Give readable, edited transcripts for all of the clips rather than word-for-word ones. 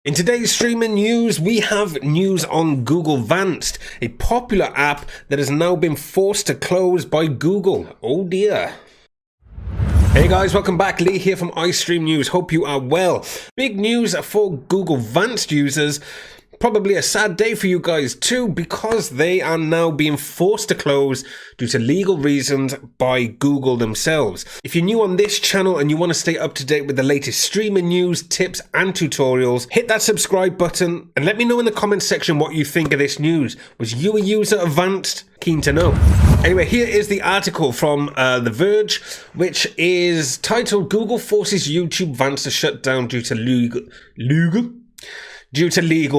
In today's streaming news, we have news on Google Vanced, a popular app that has now been forced to close by Google. Oh dear. Hey guys, welcome back. Lee here from iStream News. Hope you are well. Big news for Google Vanced users. Probably a sad day for you guys too, because they are now being forced to close due to legal reasons by Google themselves. If you're new on this channel and you want to stay up to date with the latest streaming news, tips and tutorials, hit that subscribe button and let me know in the comments section what you think of this news. Was you a user of Vanced? Keen to know. Anyway, here is the article from The Verge, which is titled "Google Forces YouTube Vanced Shutdown Due to legal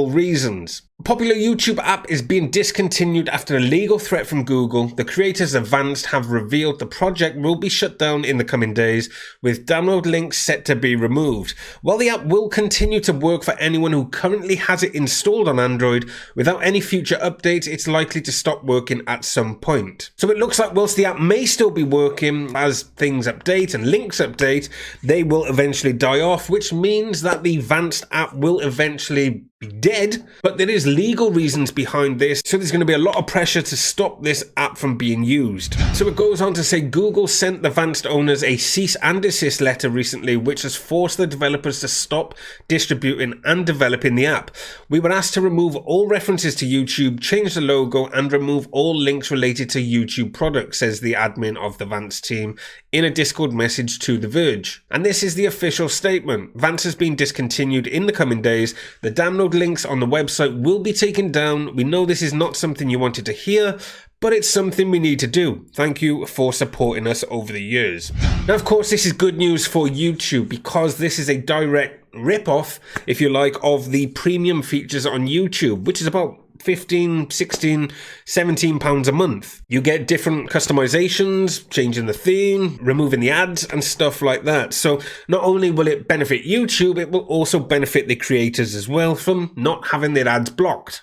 reasons." A popular YouTube app is being discontinued after a legal threat from Google. The creators of Vanced have revealed the project will be shut down in the coming days, with download links set to be removed. While the app will continue to work for anyone who currently has it installed on Android, without any future updates, it's likely to stop working at some point. So it looks like whilst the app may still be working, as things update and links update, they will eventually die off, which means that the Vanced app will eventually be dead, but there is legal reasons behind this, so there's going to be a lot of pressure to stop this app from being used. So it goes on to say Google sent the Vanced owners a cease and desist letter recently, which has forced the developers to stop distributing and developing the app. We were asked to remove all references to YouTube, change the logo and remove all links related to YouTube products, says the admin of the Vanced team in a Discord message to The Verge. And this is the official statement. Vanced has been discontinued in the coming days. The download links on the website will be taken down. We know this is not something you wanted to hear, but it's something we need to do. Thank you for supporting us over the years. Now, of course, this is good news for YouTube because this is a direct rip-off, if you like, of the premium features on YouTube, which is about 15, 16, 17 pounds a month. You get different customizations, changing the theme, removing the ads and stuff like that. So not only will it benefit YouTube, it will also benefit the creators as well from not having their ads blocked.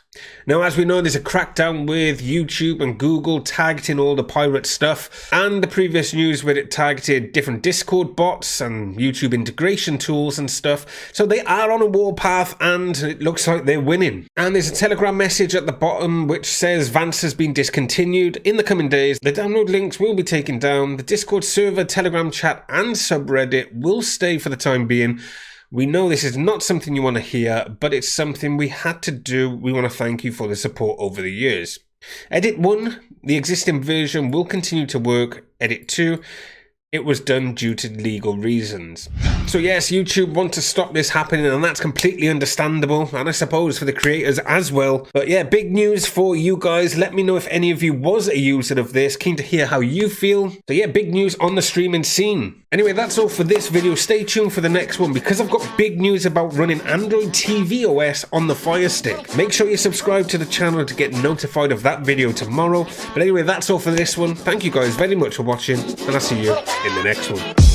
Now, as we know, there's a crackdown with YouTube and Google tagging all the pirate stuff, and the previous news where it targeted different Discord bots and YouTube integration tools and stuff. So they are on a warpath and it looks like they're winning. And there's a Telegram message at the bottom which says Vanced has been discontinued. In the coming days, the download links will be taken down. The Discord server, Telegram chat and subreddit will stay for the time being. We know this is not something you want to hear, but it's something we had to do. We want to thank you for the support over the years. Edit 1, the existing version will continue to work. Edit 2, it was done due to legal reasons. So yes, YouTube want to stop this happening, and that's completely understandable, and I suppose for the creators as well. But yeah, big news for you guys. Let me know if any of you was a user of this. Keen to hear how you feel. So yeah, big news on the streaming scene. Anyway, that's all for this video. Stay tuned for the next one because I've got big news about running Android TV OS on the Fire Stick. Make sure you subscribe to the channel to get notified of that video tomorrow. But anyway, that's all for this one. Thank you guys very much for watching, and I'll see you in the next one.